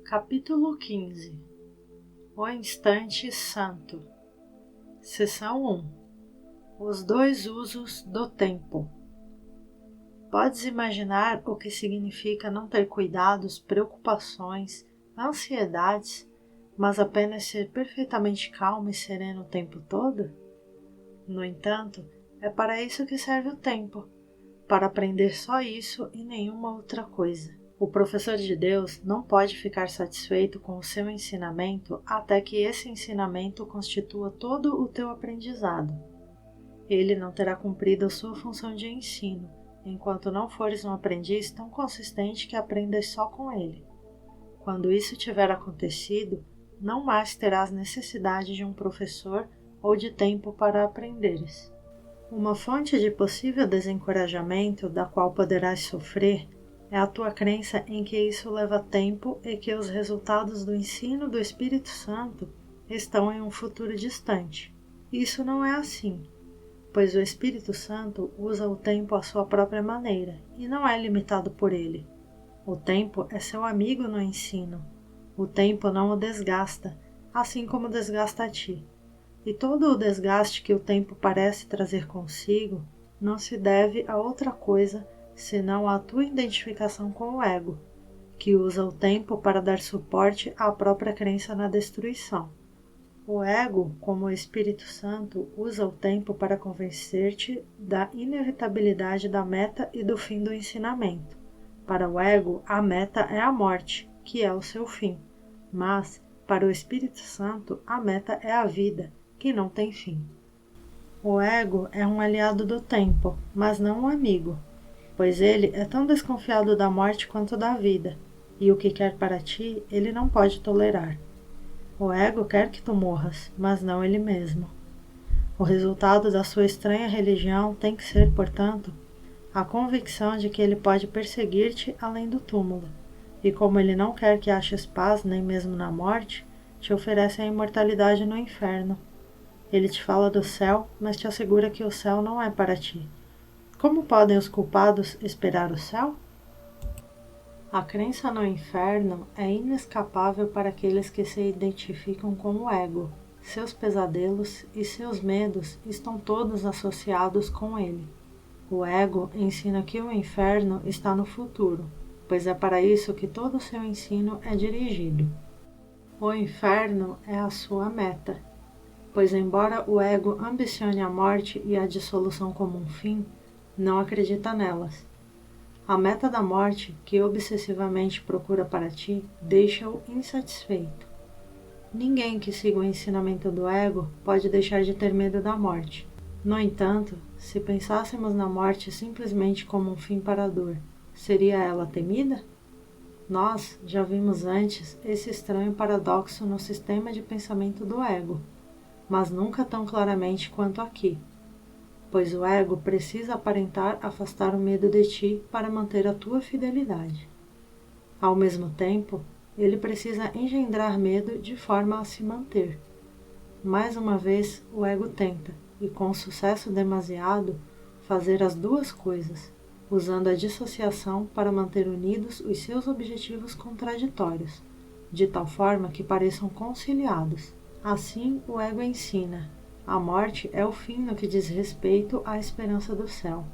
Capítulo 15. O Instante Santo. Seção 1. Os dois usos do tempo. Podes imaginar o que significa não ter cuidados, preocupações, ansiedades, mas apenas ser perfeitamente calmo e sereno o tempo todo? No entanto, é para isso que serve o tempo, para aprender só isso e nenhuma outra coisa. O professor de Deus não pode ficar satisfeito com o seu ensinamento até que esse ensinamento constitua todo o teu aprendizado. Ele não terá cumprido a sua função de ensino, enquanto não fores um aprendiz tão consistente que aprendas só com ele. Quando isso tiver acontecido, não mais terás necessidade de um professor ou de tempo para aprenderes. Uma fonte de possível desencorajamento da qual poderás sofrer é a tua crença em que isso leva tempo e que os resultados do ensino do Espírito Santo estão em um futuro distante. Isso não é assim, pois o Espírito Santo usa o tempo à sua própria maneira e não é limitado por ele. O tempo é seu amigo no ensino. O tempo não o desgasta, assim como desgasta a ti. E todo o desgaste que o tempo parece trazer consigo não se deve a outra coisa senão à tua identificação com o ego, que usa o tempo para dar suporte à própria crença na destruição. O ego, como o Espírito Santo, usa o tempo para convencer-te da inevitabilidade da meta e do fim do ensinamento. Para o ego, a meta é a morte, que é o seu fim, mas, para o Espírito Santo, a meta é a vida, que não tem fim. O ego é um aliado do tempo, mas não um amigo, pois ele é tão desconfiado da morte quanto da vida, e o que quer para ti, ele não pode tolerar. O ego quer que tu morras, mas não ele mesmo. O resultado da sua estranha religião tem que ser, portanto, a convicção de que ele pode perseguir-te além do túmulo, e como ele não quer que aches paz nem mesmo na morte, te oferece a imortalidade no inferno. Ele te fala do céu, mas te assegura que o céu não é para ti. Como podem os culpados esperar o céu? A crença no inferno é inescapável para aqueles que se identificam com o ego. Seus pesadelos e seus medos estão todos associados com ele. O ego ensina que o inferno está no futuro, pois é para isso que todo o seu ensino é dirigido. O inferno é a sua meta, pois embora o ego ambicione a morte e a dissolução como um fim, não acredita nelas. A meta da morte, que obsessivamente procura para ti, deixa-o insatisfeito. Ninguém que siga o ensinamento do ego pode deixar de ter medo da morte. No entanto, se pensássemos na morte simplesmente como um fim para a dor, seria ela temida? Nós já vimos antes esse estranho paradoxo no sistema de pensamento do ego, mas nunca tão claramente quanto aqui, pois o ego precisa aparentar afastar o medo de ti para manter a tua fidelidade. Ao mesmo tempo, ele precisa engendrar medo de forma a se manter. Mais uma vez, o ego tenta, e com sucesso demasiado, fazer as duas coisas, usando a dissociação para manter unidos os seus objetivos contraditórios, de tal forma que pareçam conciliados. Assim, o ego ensina: a morte é o fim no que diz respeito à esperança do céu.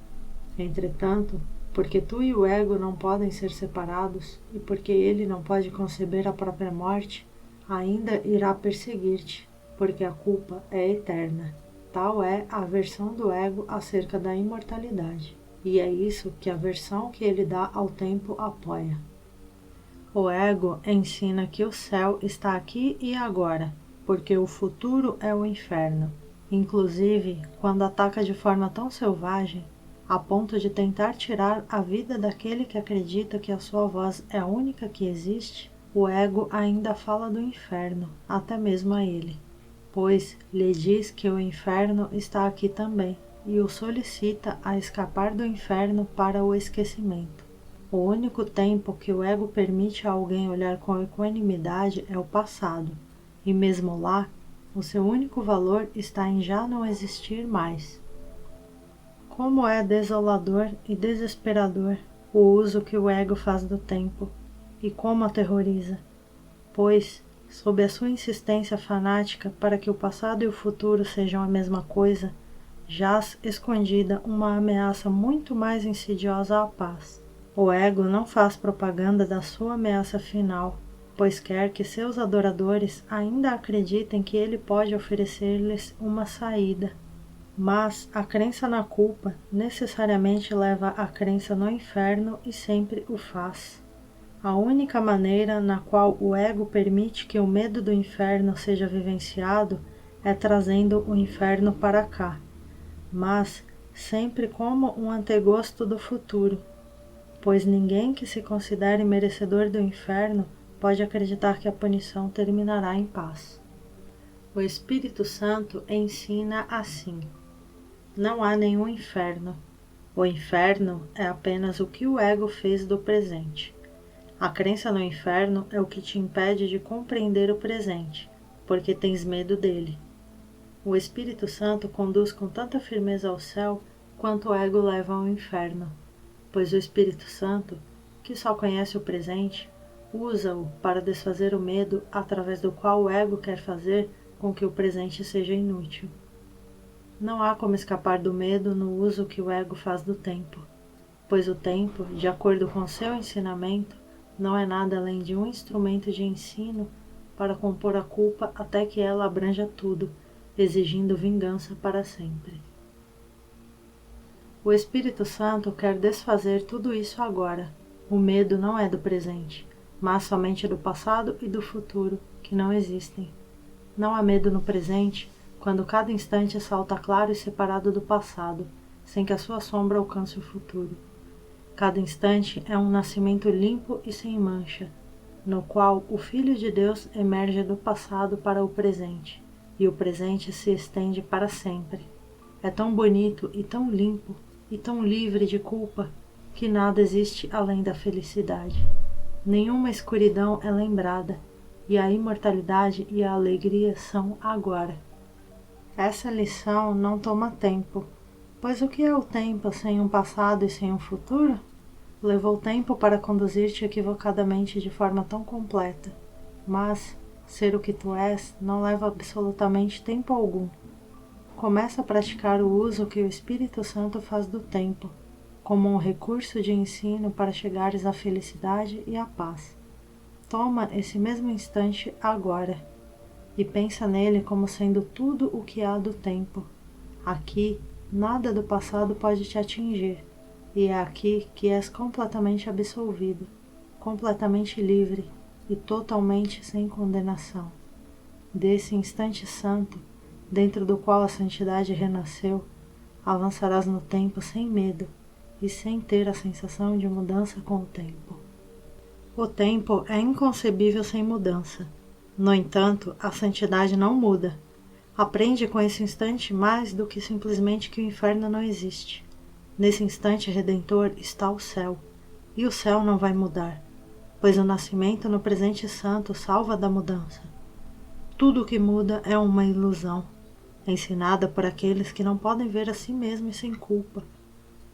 Entretanto, porque tu e o ego não podem ser separados, e porque ele não pode conceber a própria morte, ainda irá perseguir-te, porque a culpa é eterna. Tal é a aversão do ego acerca da imortalidade, e é isso que a aversão que ele dá ao tempo apoia. O ego ensina que o céu está aqui e agora, porque o futuro é o inferno. Inclusive, quando ataca de forma tão selvagem, a ponto de tentar tirar a vida daquele que acredita que a sua voz é a única que existe, o ego ainda fala do inferno, até mesmo a ele, pois lhe diz que o inferno está aqui também, e o solicita a escapar do inferno para o esquecimento. O único tempo que o ego permite a alguém olhar com equanimidade é o passado, e mesmo lá, o seu único valor está em já não existir mais. Como é desolador e desesperador o uso que o ego faz do tempo, e como aterroriza. pois, sob a sua insistência fanática para que o passado e o futuro sejam a mesma coisa, jaz escondida uma ameaça muito mais insidiosa à paz. O ego não faz propaganda da sua ameaça final, pois quer que seus adoradores ainda acreditem que ele pode oferecer-lhes uma saída. Mas a crença na culpa necessariamente leva à crença no inferno e sempre o faz. A única maneira na qual o ego permite que o medo do inferno seja vivenciado é trazendo o inferno para cá, mas sempre como um antegosto do futuro, pois ninguém que se considere merecedor do inferno pode acreditar que a punição terminará em paz. O Espírito Santo ensina assim: não há nenhum inferno. O inferno é apenas o que o ego fez do presente. A crença no inferno é o que te impede de compreender o presente, porque tens medo dele. O Espírito Santo conduz com tanta firmeza ao céu quanto o ego leva ao inferno, pois o Espírito Santo, que só conhece o presente, usa-o para desfazer o medo através do qual o ego quer fazer com que o presente seja inútil. Não há como escapar do medo no uso que o ego faz do tempo, pois o tempo, de acordo com seu ensinamento, não é nada além de um instrumento de ensino para compor a culpa até que ela abranja tudo, exigindo vingança para sempre. O Espírito Santo quer desfazer tudo isso agora. O medo não é do presente, mas somente do passado e do futuro, que não existem. Não há medo no presente, quando cada instante salta claro e separado do passado, sem que a sua sombra alcance o futuro. Cada instante é um nascimento limpo e sem mancha, no qual o Filho de Deus emerge do passado para o presente, e o presente se estende para sempre. É tão bonito e tão limpo e tão livre de culpa que nada existe além da felicidade. Nenhuma escuridão é lembrada, e a imortalidade e a alegria são agora. Essa lição não toma tempo, pois o que é o tempo sem um passado e sem um futuro? Levou tempo para conduzir-te equivocadamente de forma tão completa, mas ser o que tu és não leva absolutamente tempo algum. Começa a praticar o uso que o Espírito Santo faz do tempo, como um recurso de ensino para chegares à felicidade e à paz. Toma esse mesmo instante agora, e pensa nele como sendo tudo o que há do tempo. Aqui, nada do passado pode te atingir, e é aqui que és completamente absolvido, completamente livre e totalmente sem condenação. Desse instante santo, dentro do qual a santidade renasceu, avançarás no tempo sem medo e sem ter a sensação de mudança com o tempo. O tempo é inconcebível sem mudança. No entanto, a santidade não muda. Aprende com esse instante mais do que simplesmente que o inferno não existe. Nesse instante redentor está o céu, e o céu não vai mudar, pois o nascimento no presente santo salva da mudança. Tudo o que muda é uma ilusão, ensinada por aqueles que não podem ver a si mesmos sem culpa.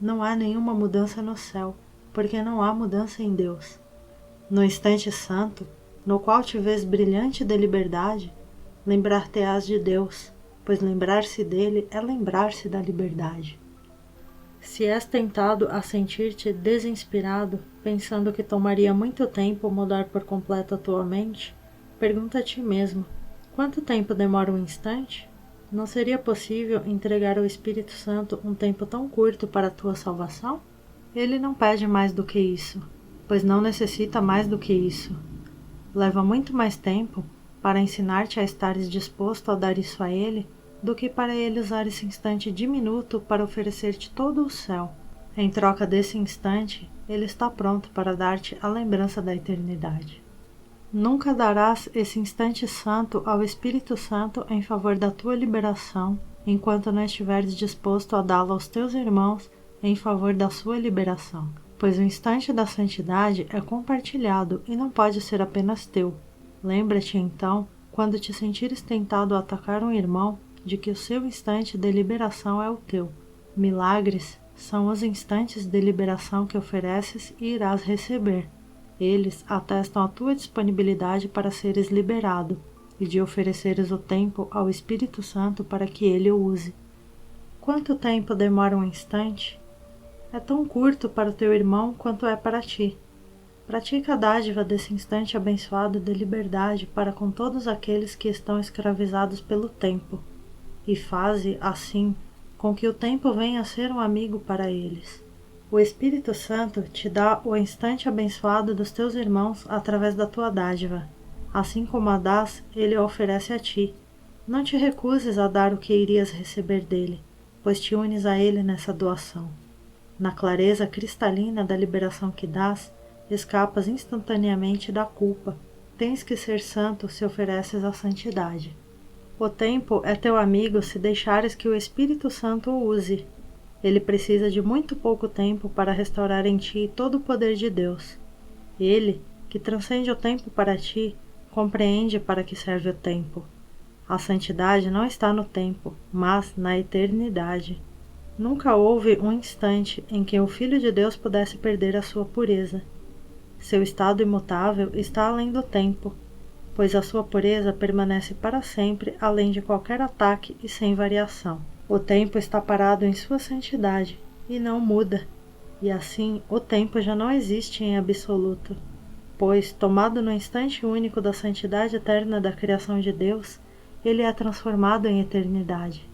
Não há nenhuma mudança no céu, porque não há mudança em Deus. No instante santo, no qual te vês brilhante de liberdade, lembrar-te-ás de Deus, pois lembrar-se dele é lembrar-se da liberdade. Se és tentado a sentir-te desinspirado, pensando que tomaria muito tempo mudar por completo a tua mente, pergunta a ti mesmo: quanto tempo demora um instante? Não seria possível entregar ao Espírito Santo um tempo tão curto para a tua salvação? Ele não pede mais do que isso, pois não necessita mais do que isso. Leva muito mais tempo para ensinar-te a estares disposto a dar isso a ele do que para ele usar esse instante diminuto para oferecer-te todo o céu. Em troca desse instante, ele está pronto para dar-te a lembrança da eternidade. Nunca darás esse instante santo ao Espírito Santo em favor da tua liberação, enquanto não estiveres disposto a dá-lo aos teus irmãos em favor da sua liberação, pois o instante da santidade é compartilhado e não pode ser apenas teu. Lembra-te então, quando te sentires tentado a atacar um irmão, de que o seu instante de liberação é o teu. Milagres são os instantes de liberação que ofereces e irás receber. Eles atestam a tua disponibilidade para seres liberado e de ofereceres o tempo ao Espírito Santo para que ele o use. Quanto tempo demora um instante? É tão curto para o teu irmão quanto é para ti. Pratica a dádiva desse instante abençoado de liberdade para com todos aqueles que estão escravizados pelo tempo, e faze, assim, com que o tempo venha a ser um amigo para eles. O Espírito Santo te dá o instante abençoado dos teus irmãos através da tua dádiva. Assim como a dás, ele a oferece a ti. Não te recuses a dar o que irias receber dele, pois te unes a ele nessa doação. Na clareza cristalina da liberação que dás, escapas instantaneamente da culpa. Tens que ser santo se ofereces a santidade. O tempo é teu amigo se deixares que o Espírito Santo o use. Ele precisa de muito pouco tempo para restaurar em ti todo o poder de Deus. Ele, que transcende o tempo para ti, compreende para que serve o tempo. A santidade não está no tempo, mas na eternidade. Nunca houve um instante em que o Filho de Deus pudesse perder a sua pureza. Seu estado imutável está além do tempo, pois a sua pureza permanece para sempre além de qualquer ataque e sem variação. O tempo está parado em sua santidade e não muda, e assim o tempo já não existe em absoluto, pois, tomado no instante único da santidade eterna da criação de Deus, ele é transformado em eternidade.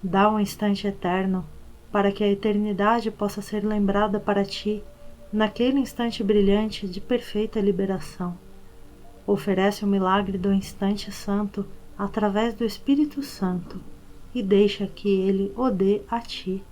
Dá um instante eterno, para que a eternidade possa ser lembrada para ti, naquele instante brilhante de perfeita liberação. Oferece o milagre do instante santo através do Espírito Santo, e deixa que ele o dê a ti.